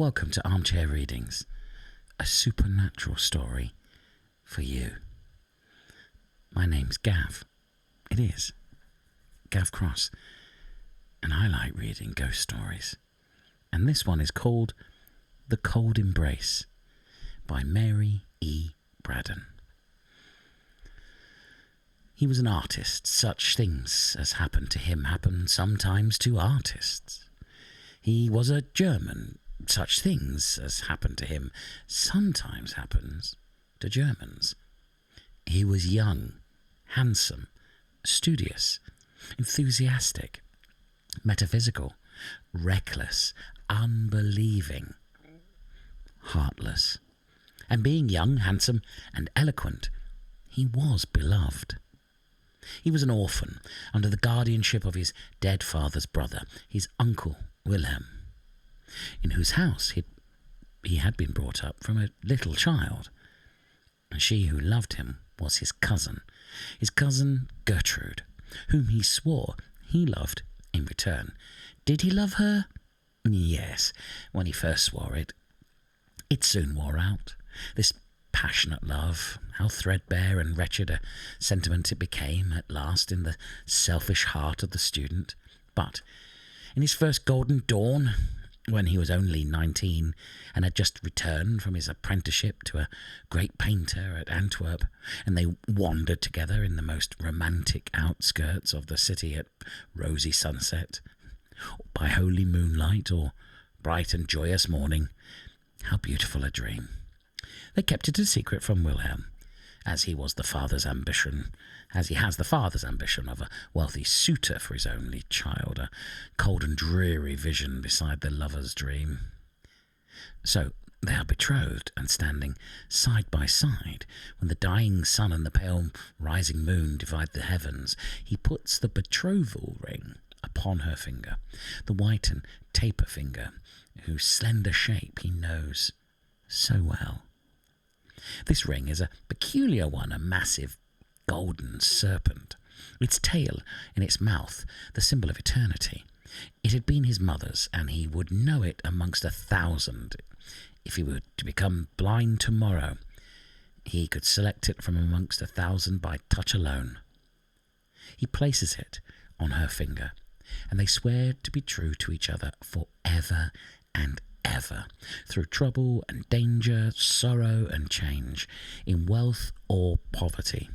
welcome to Armchair Readings, a supernatural story for you. My name's Gav. It is. Gav Cross. And I like reading ghost stories. And this one is called The Cold Embrace by Mary E. Braddon. He was an artist. Such things as happened to him happen sometimes to artists. He was a German. Such things as happen to him sometimes happens to Germans. He was young, handsome, studious, enthusiastic, metaphysical, reckless, unbelieving, heartless. And being young, handsome, and eloquent, he was beloved. He was an orphan under the guardianship of his dead father's brother, his uncle Wilhelm, in whose house he had been brought up from a little child. And she who loved him was his cousin Gertrude, whom he swore he loved in return. Did he love her? Yes, when he first swore it. It soon wore out. This passionate love, how threadbare and wretched a sentiment it became at last in the selfish heart of the student. But in his first golden dawn, when he was only 19 and had just returned from his apprenticeship to a great painter at Antwerp, and they wandered together in the most romantic outskirts of the city at rosy sunset, by holy moonlight, or bright and joyous morning. How beautiful a dream! They kept it a secret from Wilhelm, as he has the father's ambition of a wealthy suitor for his only child, a cold and dreary vision beside the lover's dream. So they are betrothed, and standing side by side, when the dying sun and the pale rising moon divide the heavens, he puts the betrothal ring upon her finger, the white and taper finger, whose slender shape he knows so well. This ring is a peculiar one, a massive golden serpent, its tail in its mouth, the symbol of eternity. It had been his mother's, and he would know it amongst 1,000. If he were to become blind tomorrow, he could select it from amongst 1,000 by touch alone. He places it on her finger, and they swear to be true to each other forever and ever, through trouble and danger, sorrow and change, in wealth or poverty.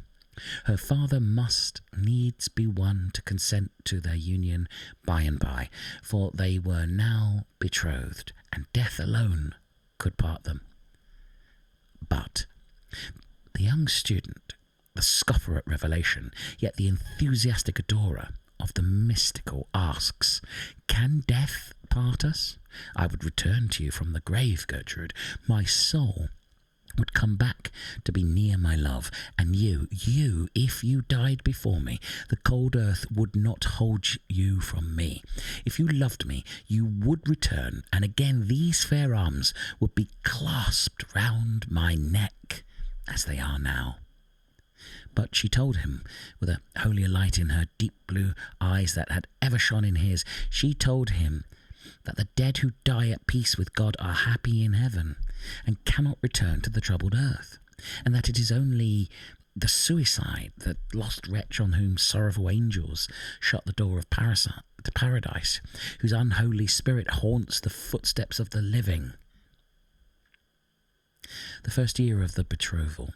Her father must needs be won to consent to their union by and by, for they were now betrothed, and death alone could part them. But the young student, the scoffer at revelation, yet the enthusiastic adorer of the mystical, asks, "Can death part us? I would return to you from the grave, Gertrude. My soul would come back to be near my love, and you, if you died before me, the cold earth would not hold you from me. If you loved me, you would return, and again these fair arms would be clasped round my neck, as they are now." But she told him, with a holier light in her deep blue eyes that had ever shone in his, she told him that the dead who die at peace with God are happy in heaven, and cannot return to the troubled earth, and that it is only the suicide, the lost wretch on whom sorrowful angels shut the door of paradise, whose unholy spirit haunts the footsteps of the living. The first year of the betrothal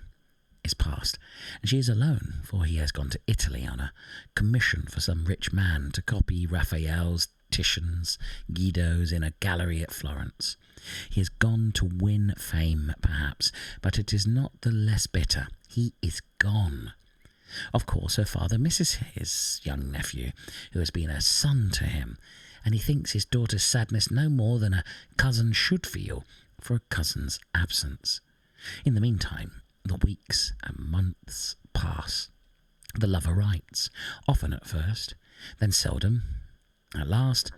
is past, and she is alone, for he has gone to Italy on a commission for some rich man to copy Raphael's, Titian's, Guido's in a gallery at Florence. He has gone to win fame, perhaps, but it is not the less bitter. He is gone. Of course, her father misses his young nephew, who has been a son to him, and he thinks his daughter's sadness no more than a cousin should feel for a cousin's absence. In the meantime, the weeks and months pass. The lover writes, often at first, then seldom, at last,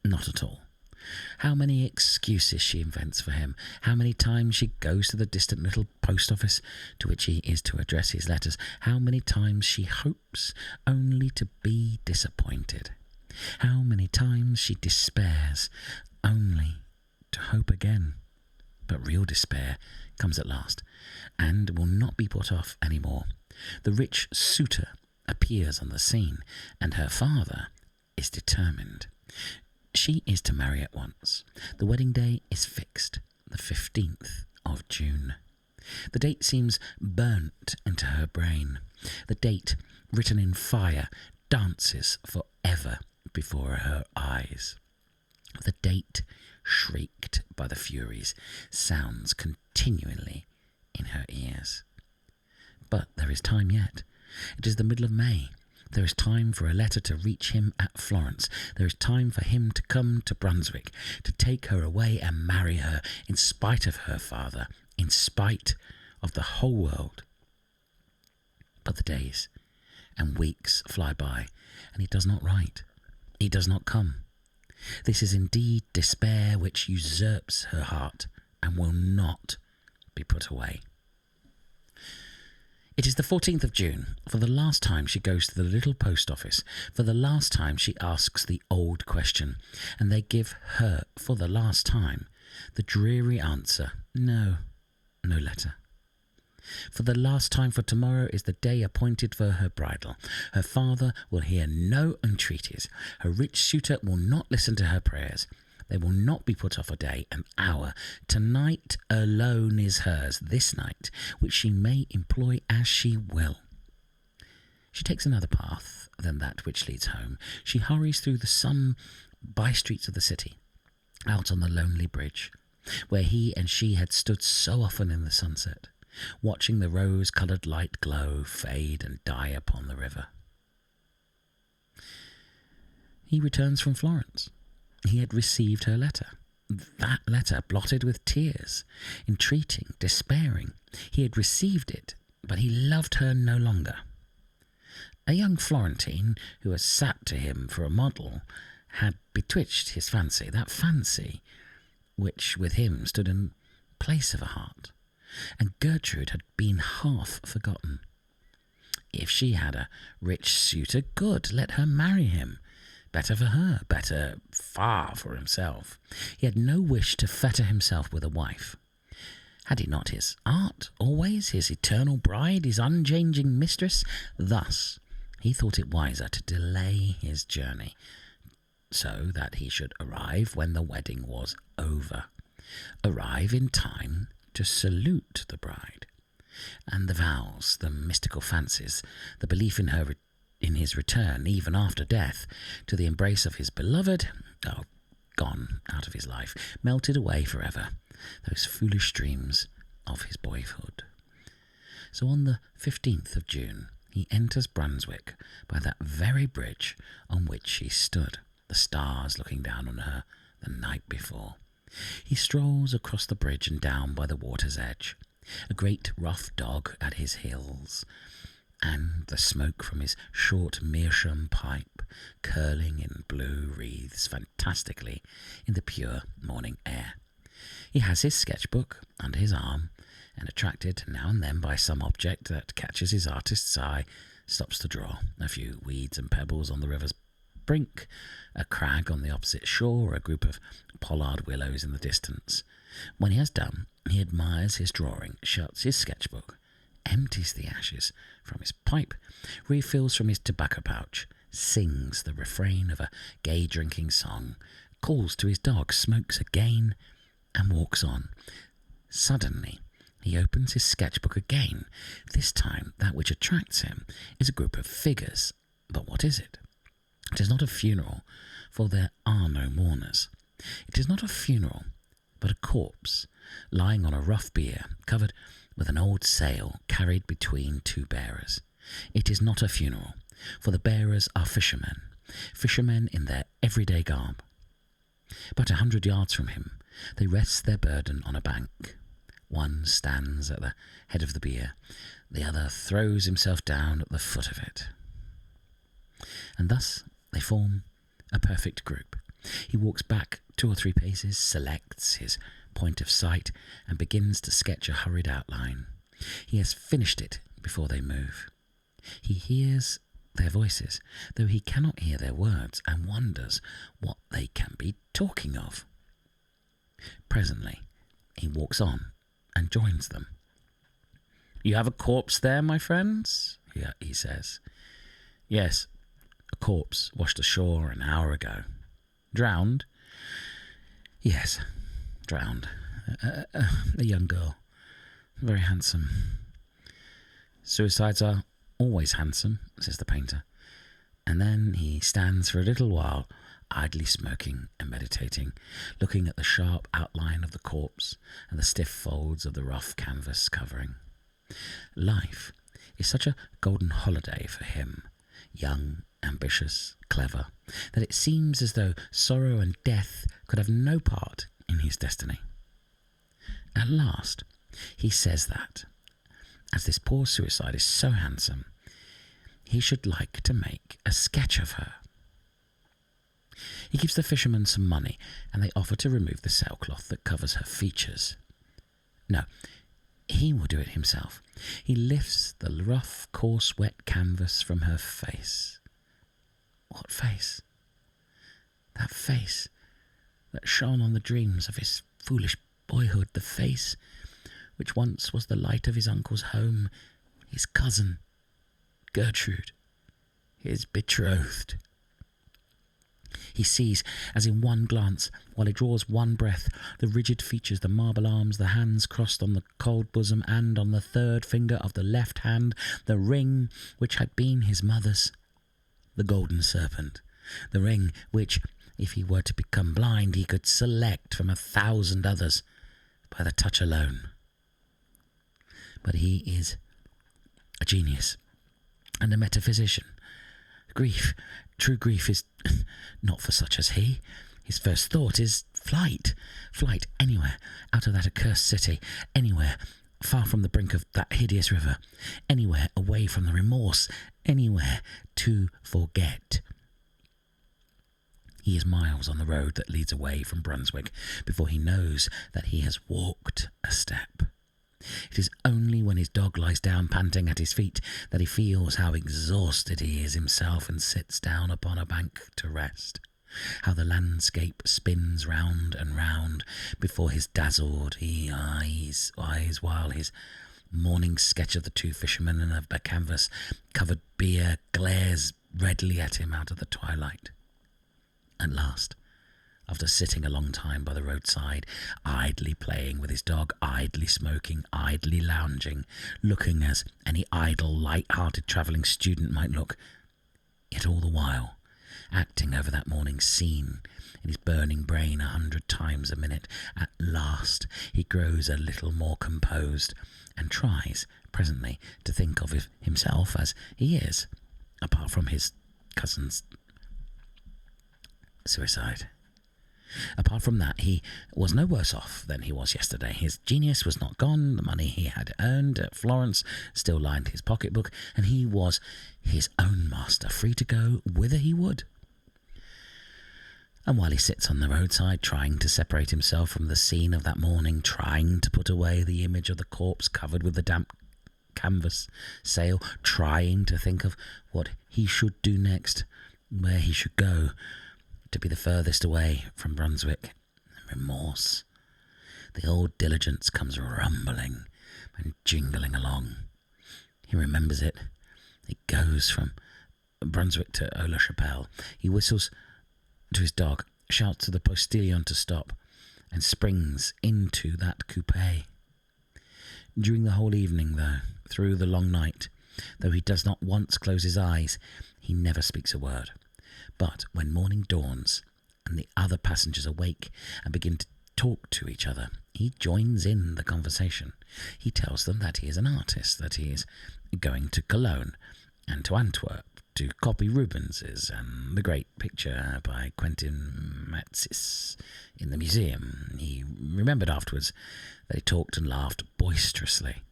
not at all. How many excuses she invents for him, how many times she goes to the distant little post office to which he is to address his letters, how many times she hopes only to be disappointed, how many times she despairs only to hope again. But real despair comes at last, and will not be put off any more. The rich suitor appears on the scene, and her father is determined. She is to marry at once. The wedding day is fixed, the 15th of June. The date seems burnt into her brain. The date, written in fire, dances forever before her eyes. The date, shrieked by the Furies, sounds continually in her ears. But there is time yet. It is the middle of May. There is time for a letter to reach him at Florence. There is time for him to come to Brunswick, to take her away and marry her, in spite of her father, in spite of the whole world. But the days and weeks fly by, and he does not write. He does not come. This is indeed despair which usurps her heart and will not be put away. It is the 14th of June. For the last time she goes to the little post office. For the last time she asks the old question, and they give her, for the last time, the dreary answer, no letter. For the last time, for tomorrow is the day appointed for her bridal. Her father will hear no entreaties. Her rich suitor will not listen to her prayers. They will not be put off a day, an hour. Tonight alone is hers, this night, which she may employ as she will. She takes another path than that which leads home. She hurries through the some by-streets of the city, out on the lonely bridge, where he and she had stood so often in the sunset, watching the rose-coloured light glow, fade and die upon the river. He returns from Florence. He had received her letter. That letter blotted with tears, entreating, despairing. He had received it, but he loved her no longer. A young Florentine, who had sat to him for a model, had betwixt his fancy, that fancy which with him stood in place of a heart, and Gertrude had been half forgotten. If she had a rich suitor, good, let her marry him. Better for her, better far for himself. He had no wish to fetter himself with a wife. Had he not his art always, his eternal bride, his unchanging mistress? Thus he thought it wiser to delay his journey, so that he should arrive when the wedding was over. Arrive in time to salute the bride. And the vows, the mystical fancies, the belief in her in his return, even after death, to the embrace of his beloved, gone out of his life, melted away forever, those foolish dreams of his boyhood. So on the 15th of June, he enters Brunswick by that very bridge on which she stood, the stars looking down on her the night before. He strolls across the bridge and down by the water's edge, a great rough dog at his heels, and the smoke from his short meerschaum pipe curling in blue wreaths fantastically in the pure morning air. He has his sketchbook under his arm, and attracted now and then by some object that catches his artist's eye, stops to draw. A few weeds and pebbles on the river's brink, a crag on the opposite shore, a group of pollard willows in the distance. When he has done, he admires his drawing, shuts his sketchbook, empties the ashes from his pipe, refills from his tobacco pouch, sings the refrain of a gay drinking song, calls to his dog, smokes again, and walks on. Suddenly, he opens his sketchbook again. This time, that which attracts him is a group of figures. But what is it? It is not a funeral, for there are no mourners. It is not a funeral, but a corpse, lying on a rough bier, covered with an old sail carried between two bearers. It is not a funeral, for the bearers are fishermen in their everyday garb. About 100 yards from him, they rest their burden on a bank. One stands at the head of the bier, the other throws himself down at the foot of it. And thus they form a perfect group. He walks back 2 or 3 paces, selects his point of sight, and begins to sketch a hurried outline. He has finished it before they move. He hears their voices, though he cannot hear their words, and wonders what they can be talking of. Presently, he walks on and joins them. "You have a corpse there, my friends?" he says. "Yes, a corpse washed ashore an hour ago." "Drowned?" "Yes, drowned. A young girl. Very handsome." "Suicides are always handsome," says the painter. And then he stands for a little while, idly smoking and meditating, looking at the sharp outline of the corpse and the stiff folds of the rough canvas covering. Life is such a golden holiday for him, young, ambitious, clever, that it seems as though sorrow and death could have no part in his destiny. At last, he says that, as this poor suicide is so handsome, he should like to make a sketch of her. He gives the fishermen some money, and they offer to remove the sailcloth that covers her features. No, he will do it himself. He lifts the rough, coarse, wet canvas from her face. What face? That face that shone on the dreams of his foolish boyhood, the face which once was the light of his uncle's home, his cousin, Gertrude, his betrothed. He sees, as in one glance, while he draws one breath, the rigid features, the marble arms, the hands crossed on the cold bosom, and on the third finger of the left hand, the ring which had been his mother's, the golden serpent, the ring which, if he were to become blind, he could select from 1,000 others by the touch alone. But he is a genius and a metaphysician. Grief, true grief, is not for such as he. His first thought is flight. Flight anywhere, out of that accursed city, anywhere, far from the brink of that hideous river, anywhere away from the remorse, anywhere to forget. He is miles on the road that leads away from Brunswick before he knows that he has walked a step. It is only when his dog lies down panting at his feet that he feels how exhausted he is himself and sits down upon a bank to rest, how the landscape spins round and round before his dazzled eyes while his morning sketch of the two fishermen and of the canvas-covered bier glares redly at him out of the twilight. At last, after sitting a long time by the roadside, idly playing with his dog, idly smoking, idly lounging, looking as any idle, light-hearted travelling student might look, yet all the while acting over that morning's scene in his burning brain 100 times a minute, at last he grows a little more composed, and tries, presently, to think of himself as he is, apart from his cousin's suicide. Apart from that, he was no worse off than he was yesterday. His genius was not gone, the money he had earned at Florence still lined his pocketbook, and he was his own master, free to go whither he would. And while he sits on the roadside, trying to separate himself from the scene of that morning, trying to put away the image of the corpse covered with the damp canvas sail, trying to think of what he should do next, where he should go, to be the furthest away from Brunswick. Remorse. The old diligence comes rumbling and jingling along. He remembers it. It goes from Brunswick to Aix-la-Chapelle. He whistles to his dog, shouts to the postilion to stop, and springs into that coupé. During the whole evening, though, through the long night, though he does not once close his eyes, he never speaks a word. But when morning dawns and the other passengers awake and begin to talk to each other, he joins in the conversation. He tells them that he is an artist, that he is going to Cologne and to Antwerp to copy Rubens's and the great picture by Quentin Matsys in the museum. He remembered afterwards that he talked and laughed boisterously,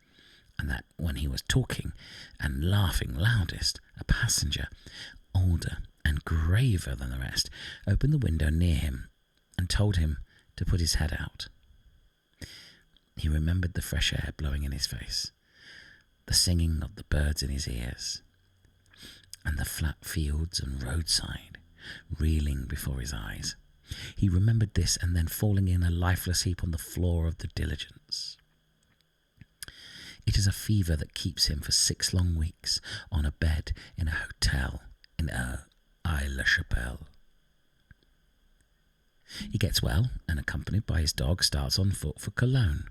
and that when he was talking and laughing loudest, a passenger, older and graver than the rest, opened the window near him and told him to put his head out. He remembered the fresh air blowing in his face, the singing of the birds in his ears, and the flat fields and roadside reeling before his eyes. He remembered this, and then falling in a lifeless heap on the floor of the diligence. It is a fever that keeps him for 6 long weeks on a bed in a hotel in Aix-la-Chapelle. He gets well, and accompanied by his dog, starts on foot for Cologne.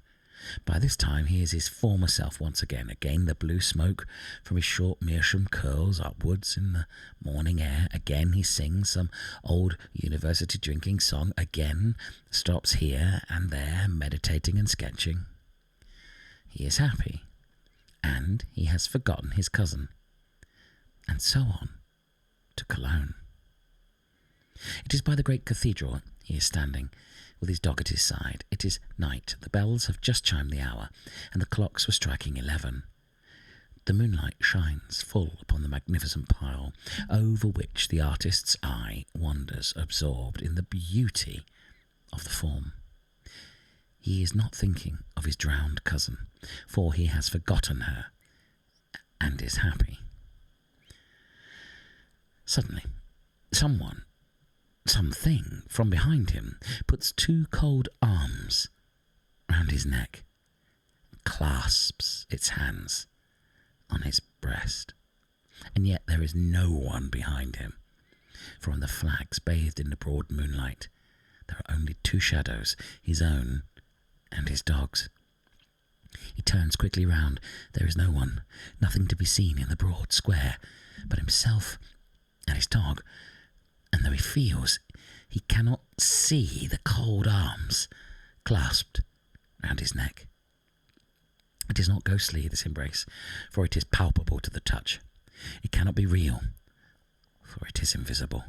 By this time he is his former self once again. Again the blue smoke from his short meerschaum curls upwards in the morning air. Again he sings some old university drinking song. Again stops here and there, meditating and sketching. He is happy, and he has forgotten his cousin. And so on to Cologne. It is by the great cathedral he is standing, with his dog at his side. It is night. The bells have just chimed the hour, and the clocks were striking 11. The moonlight shines full upon the magnificent pile, over which the artist's eye wanders, absorbed in the beauty of the form. He is not thinking of his drowned cousin, for he has forgotten her, and is happy. Suddenly, something from behind him puts 2 cold arms round his neck, and clasps its hands on his breast. And yet there is no one behind him, for on the flags bathed in the broad moonlight there are only 2 shadows, his own and his dog's. He turns quickly round. There is no one, nothing to be seen in the broad square but himself and his dog, and though he feels, he cannot see the cold arms clasped round his neck. It is not ghostly, this embrace, for it is palpable to the touch. It cannot be real, for it is invisible.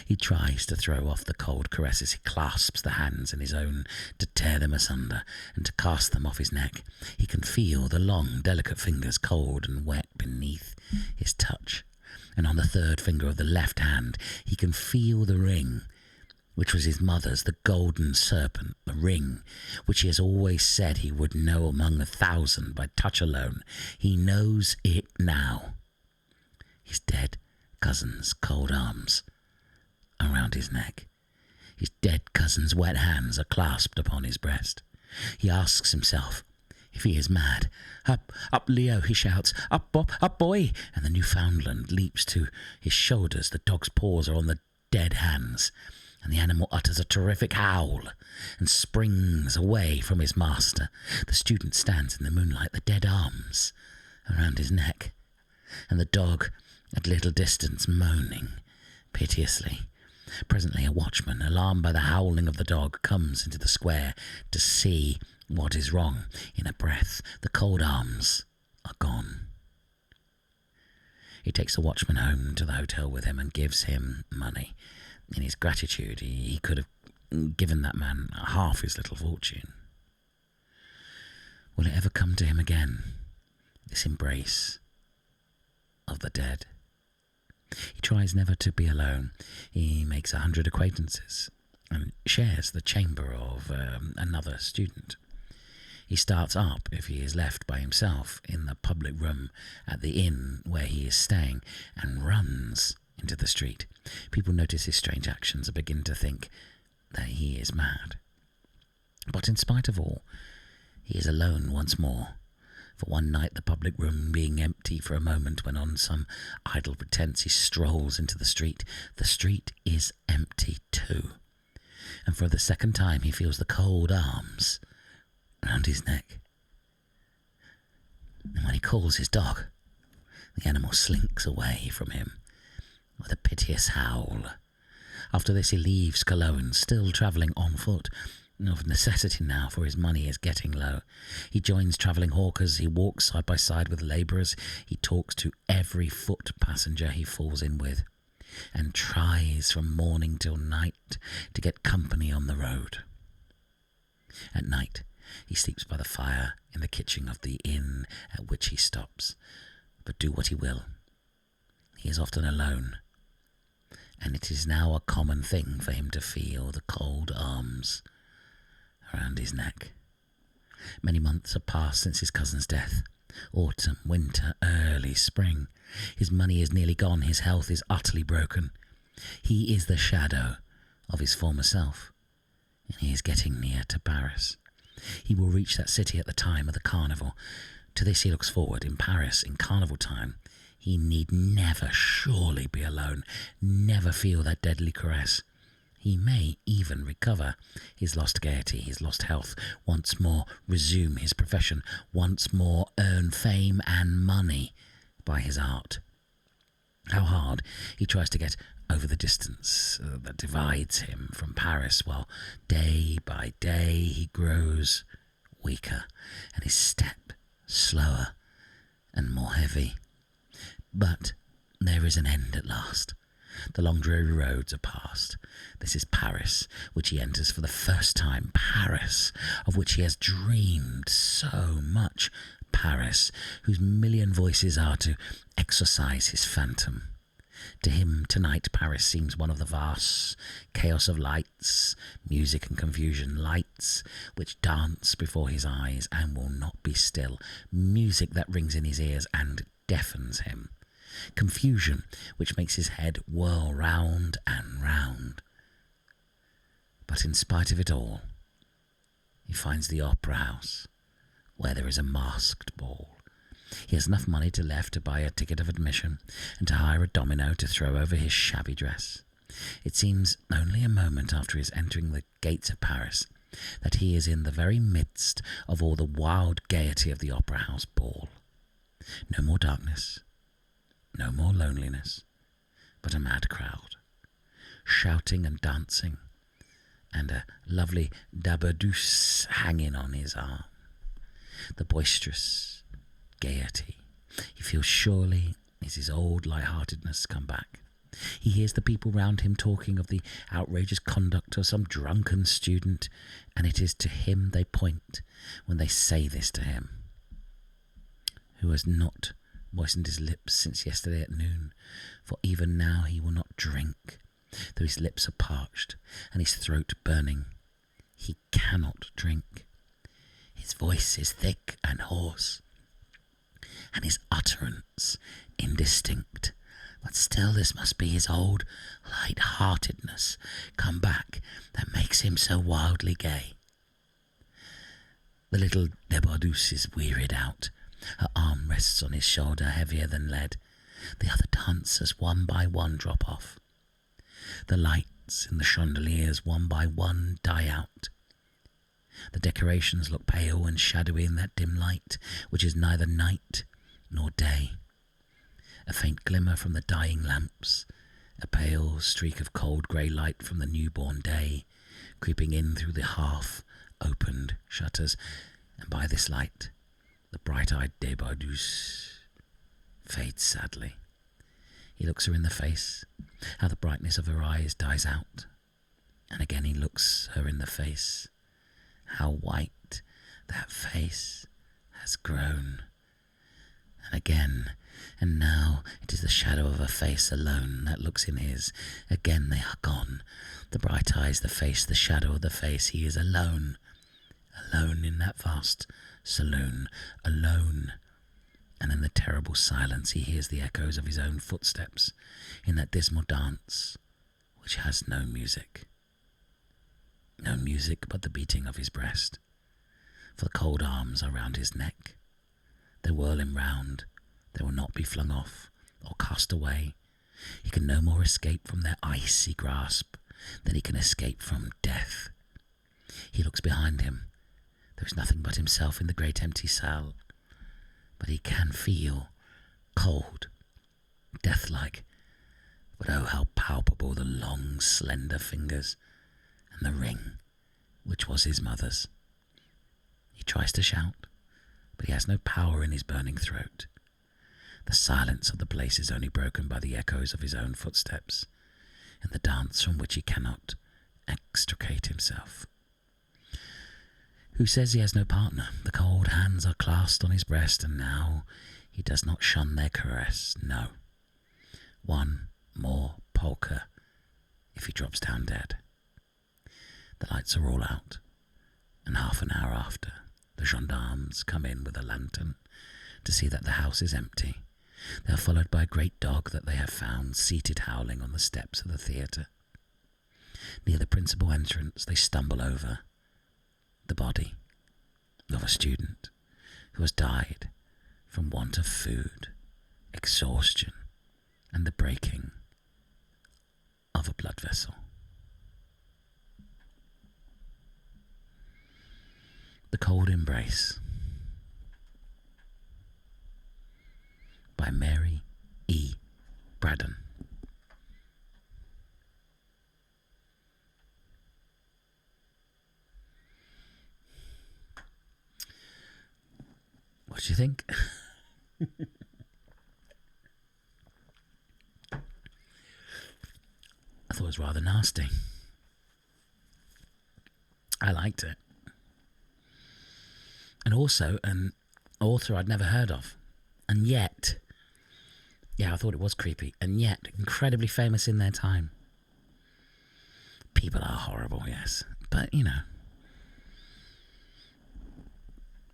He tries to throw off the cold caresses. He clasps the hands in his own to tear them asunder and to cast them off his neck. He can feel the long, delicate fingers cold and wet beneath his touch. And on the 3rd finger of the left hand he can feel the ring, which was his mother's, the golden serpent, the ring which he has always said he would know among 1,000 by touch alone. He knows it now. His dead cousin's cold arms around his neck. His dead cousin's wet hands are clasped upon his breast. He asks himself if he is mad. Up, up, Leo, he shouts. Up, Bob, up, boy. And the Newfoundland leaps to his shoulders. The dog's paws are on the dead hands, and the animal utters a terrific howl and springs away from his master. The student stands in the moonlight, the dead arms around his neck, and the dog at little distance, moaning piteously. Presently a watchman, alarmed by the howling of the dog, comes into the square to see what is wrong. In a breath, the cold arms are gone. He takes the watchman home to the hotel with him and gives him money. In his gratitude, he could have given that man half his little fortune. Will it ever come to him again, this embrace of the dead? He tries never to be alone. He makes 100 acquaintances and shares the chamber of another student. He starts up, if he is left by himself, in the public room at the inn where he is staying, and runs into the street. People notice his strange actions and begin to think that he is mad. But in spite of all, he is alone once more. For one night, the public room being empty for a moment, when on some idle pretence he strolls into the street is empty too. And for the 2nd time he feels the cold arms round his neck. And when he calls his dog, the animal slinks away from him with a piteous howl. After this he leaves Cologne, still travelling on foot, of necessity now, for his money is getting low. He joins travelling hawkers, he walks side by side with labourers, he talks to every foot passenger he falls in with, and tries from morning till night to get company on the road. At night he sleeps by the fire in the kitchen of the inn at which he stops. But do what he will, he is often alone, and it is now a common thing for him to feel the cold arms around his neck. Many months have passed since his cousin's death. Autumn, winter, early spring. His money is nearly gone. His health is utterly broken. He is the shadow of his former self, and he is getting near to Paris. He will reach that city at the time of the carnival. To this he looks forward. In Paris, in carnival time, he need never surely be alone, never feel that deadly caress. He may even recover his lost gaiety, his lost health, once more resume his profession, once more earn fame and money by his art. How hard he tries to get over the distance that divides him from Paris, while day by day he grows weaker and his step slower and more heavy. But there is an end at last. The long dreary roads are past. This is Paris, which he enters for the first time. Paris, of which he has dreamed so much. Paris, whose million voices are to exorcise his phantom. To him tonight Paris seems one of the vast chaos of lights, music and confusion, lights which dance before his eyes and will not be still, music that rings in his ears and deafens him, confusion which makes his head whirl round and round. But in spite of it all, he finds the opera house, where there is a masked ball. He has enough money left to buy a ticket of admission and to hire a domino to throw over his shabby dress. It seems only a moment after his entering the gates of Paris that he is in the very midst of all the wild gaiety of the opera house ball. No more darkness, no more loneliness, but a mad crowd, shouting and dancing, and a lovely dame douce hanging on his arm. The boisterous gaiety. He feels surely is his old light-heartedness come back. He hears the people round him talking of the outrageous conduct of some drunken student, and it is to him they point when they say this to him, who has not moistened his lips since yesterday at noon, for even now he will not drink, though his lips are parched and his throat burning. He cannot drink. His voice is thick and hoarse, and his utterance indistinct. But still this must be his old light-heartedness come back that makes him so wildly gay. The little dame douce is wearied out. Her arm rests on his shoulder, heavier than lead. The other dancers one by one drop off. The lights in the chandeliers one by one die out. The decorations look pale and shadowy in that dim light, which is neither night nor day. A faint glimmer from the dying lamps, a pale streak of cold grey light from the newborn day, creeping in through the half-opened shutters, and by this light, the bright-eyed dame douce fades sadly. He looks her in the face, how the brightness of her eyes dies out, and again he looks her in the face, how white that face has grown. And again, and now it is the shadow of a face alone that looks in his. Again they are gone. The bright eyes, the face, the shadow of the face. He is alone. Alone in that vast saloon. Alone. And in the terrible silence he hears the echoes of his own footsteps in that dismal dance which has no music. No music but the beating of his breast. For the cold arms are round his neck. They whirl him round. They will not be flung off or cast away. He can no more escape from their icy grasp than he can escape from death. He looks behind him. There is nothing but himself in the great empty salle. But he can feel cold, death-like. But oh, how palpable the long, slender fingers and the ring, which was his mother's. He tries to shout, but he has no power in his burning throat. The silence of the place is only broken by the echoes of his own footsteps, in the dance from which he cannot extricate himself. Who says he has no partner? The cold hands are clasped on his breast, and now he does not shun their caress. No. One more polka, if he drops down dead. The lights are all out, and half an hour after, the gendarmes come in with a lantern to see that the house is empty. They are followed by a great dog that they have found seated howling on the steps of the theatre. Near the principal entrance, they stumble over the body of a student who has died from want of food, exhaustion, and the breaking of a blood vessel. The Cold Embrace by Mary E. Braddon. What do you think? I thought it was rather nasty. I liked it. And also an author I'd never heard of. And yet, yeah, I thought it was creepy. And yet, incredibly famous in their time. People are horrible, yes. But, you know.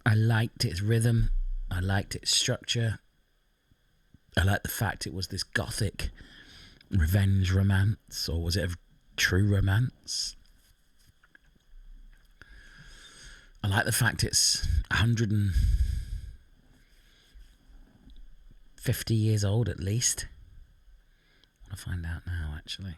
I liked its rhythm. I liked its structure. I liked the fact it was this gothic revenge romance. Or was it a true romance? I like the fact it's 150 years old at least. I want to find out now, actually.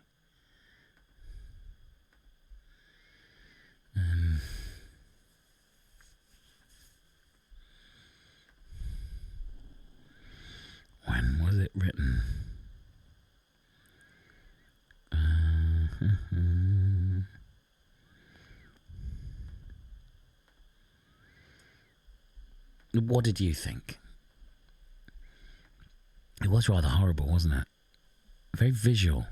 When was it written? What did you think? It was rather horrible, wasn't it? Very visual.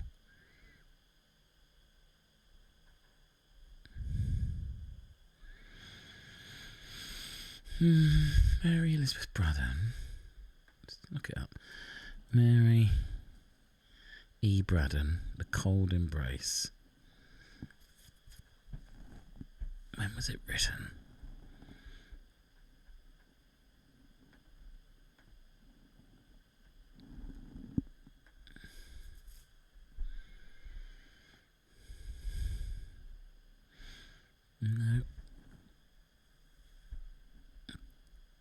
Mary Elizabeth Braddon. Let's look it up. Mary E. Braddon, The Cold Embrace. When was it written? No.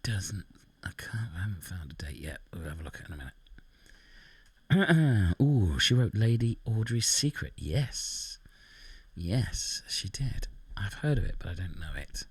Doesn't. I haven't found a date yet. We'll have a look at it in a minute. Ooh, she wrote Lady Audrey's Secret. Yes. Yes, she did. I've heard of it, but I don't know it.